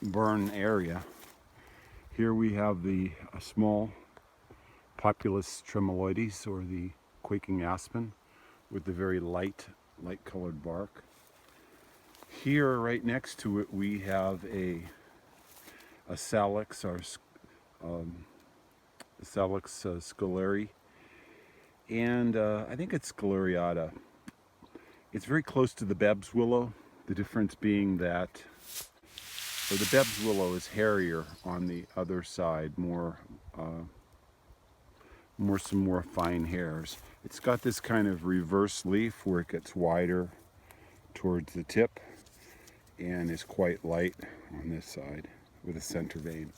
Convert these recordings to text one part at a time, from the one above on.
burn area. Here we have the small Populus tremuloides, or the quaking aspen, with the very light colored bark. Here, right next to it, we have a Salix, or Salix Scouler, and I think it's scouleriana. It's very close to the Beb's willow, the difference being that the Beb's willow is hairier on the other side, some more fine hairs. It's got this kind of reverse leaf where it gets wider towards the tip and is quite light on this side with a center vein.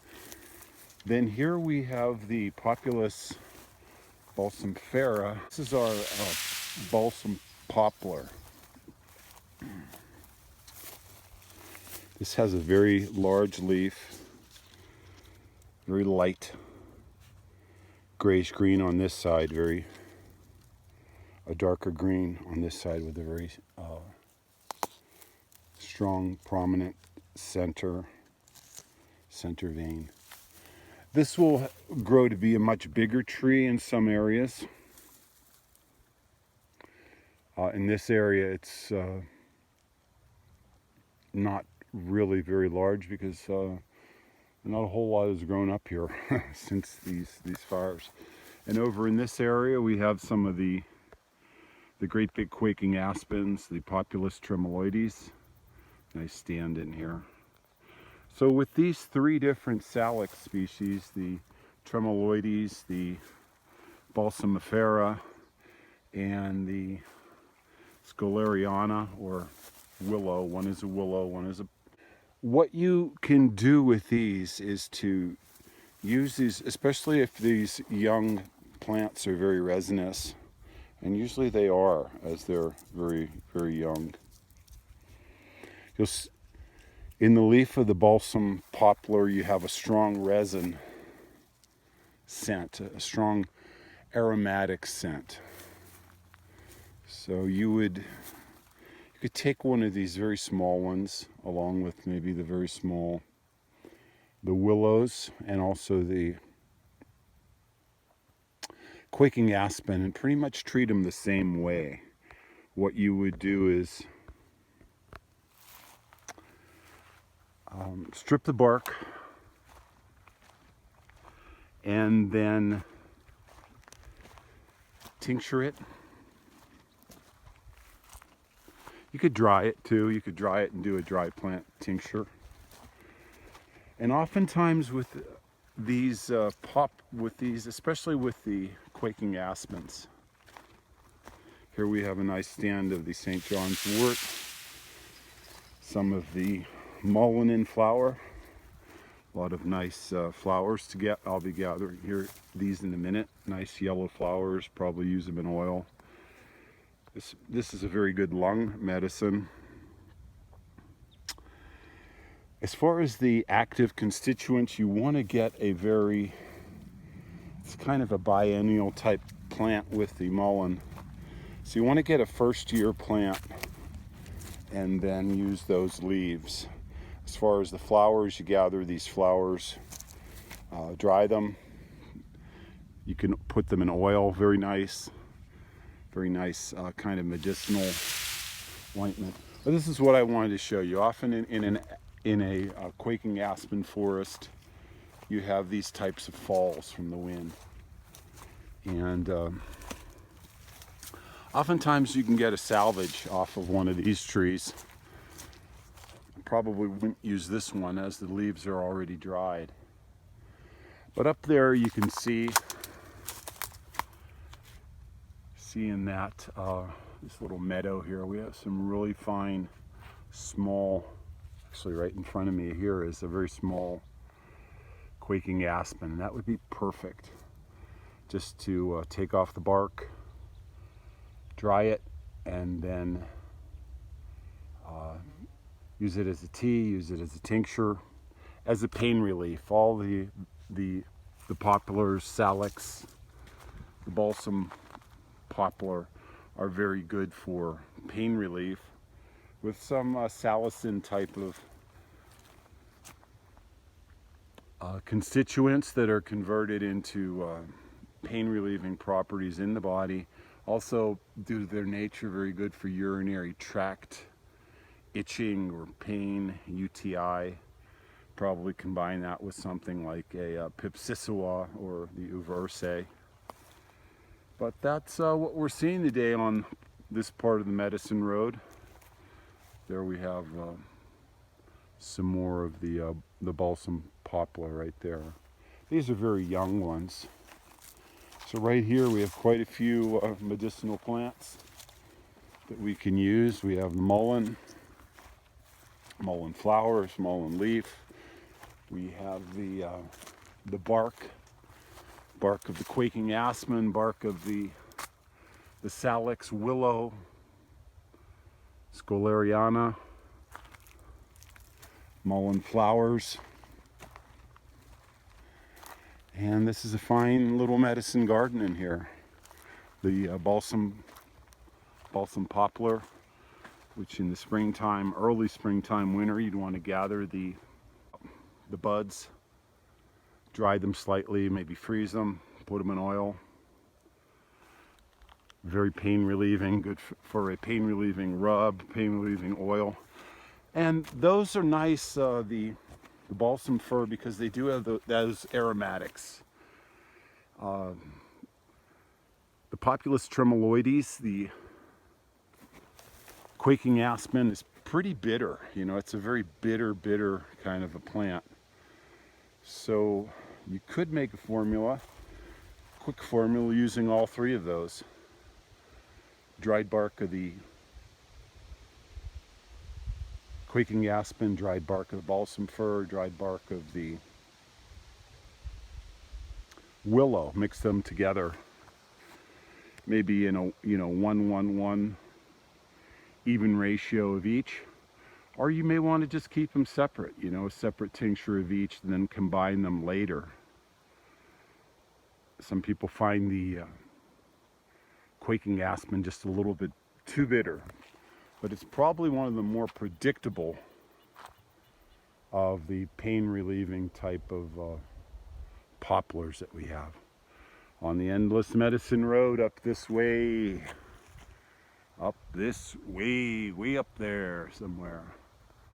Then here we have the Populus balsamifera. This is our balsam poplar. This has a very large leaf, very light grayish green on this side, a darker green on this side with a very strong, prominent center vein. This will grow to be a much bigger tree in some areas. In this area, it's not really very large because not a whole lot has grown up here since these fires. And over in this area, we have some of the great big quaking aspens, the Populus tremuloides. Nice stand in here. So with these three different Salix species, the tremuloides, the balsamifera, and the scouleriana, or willow. One is a willow, one is a... What you can do with these is to use these, especially if these young plants are very resinous, and usually they are as they're very, very young. In the leaf of the balsam poplar, you have a strong resin scent, a strong aromatic scent. So you could take one of these very small ones, along with maybe the willows, and also the quaking aspen, and pretty much treat them the same way. What you would do is strip the bark, and then tincture it. You could dry it too. You could dry it and do a dry plant tincture. And oftentimes with these especially with the quaking aspens. Here we have a nice stand of the St. John's wort, some of the MULLEIN in flower, a lot of nice flowers to get. I'll be gathering here these in a minute. Nice yellow flowers, probably use them in oil. This is a very good lung medicine. As far as the active constituents, you want to get it's kind of a biennial type plant with the mullein. So you want to get a first year plant and then use those leaves. As far as the flowers, you gather these flowers, dry them. You can put them in oil, very nice kind of medicinal ointment. But this is what I wanted to show you. Often in a quaking aspen forest, you have these types of falls from the wind. And oftentimes you can get a salvage off of one of these trees. Probably wouldn't use this one as the leaves are already dried. But up there you can see in that this little meadow here, we have some really fine small, actually right in front of me here is a very small quaking aspen. That would be perfect just to take off the bark, dry it, and then use it as a tea, use it as a tincture, as a pain relief. All the poplars, Salix, the balsam poplar are very good for pain relief, with some salicin type of constituents that are converted into pain relieving properties in the body. Also, due to their nature, very good for urinary tract itching or pain, UTI. Probably combine that with something like a pipsissewa or the uverse. But that's what we're seeing today on this part of the medicine road. There we have some more of the balsam poplar right there. These are very young ones. So right here we have quite a few medicinal plants that we can use. We have mullein, mullein flowers, mullein leaf. We have the bark of the quaking aspen, bark of the Salix willow, scouleriana, mullein flowers. And this is a fine little medicine garden in here. The balsam poplar, which in the springtime, early springtime, winter, you'd want to gather the buds, dry them slightly, maybe freeze them, put them in oil. Very pain relieving, good for a pain relieving rub, pain relieving oil. And those are nice, the balsam fir, because they do have those aromatics. The Populus tremuloides, the quaking aspen, is pretty bitter. You know, it's a very bitter kind of a plant. So you could make a formula, quick formula, using all three of those. Dried bark of the quaking aspen, dried bark of the balsam fir, dried bark of the willow. Mix them together, maybe in a 1-1-1 even ratio of each. Or you may want to just keep them separate, you know, a separate tincture of each, and then combine them later. Some people find the quaking aspen just a little bit too bitter, but it's probably one of the more predictable of the pain relieving type of poplars that we have on the endless medicine road. Up this way, way up there somewhere.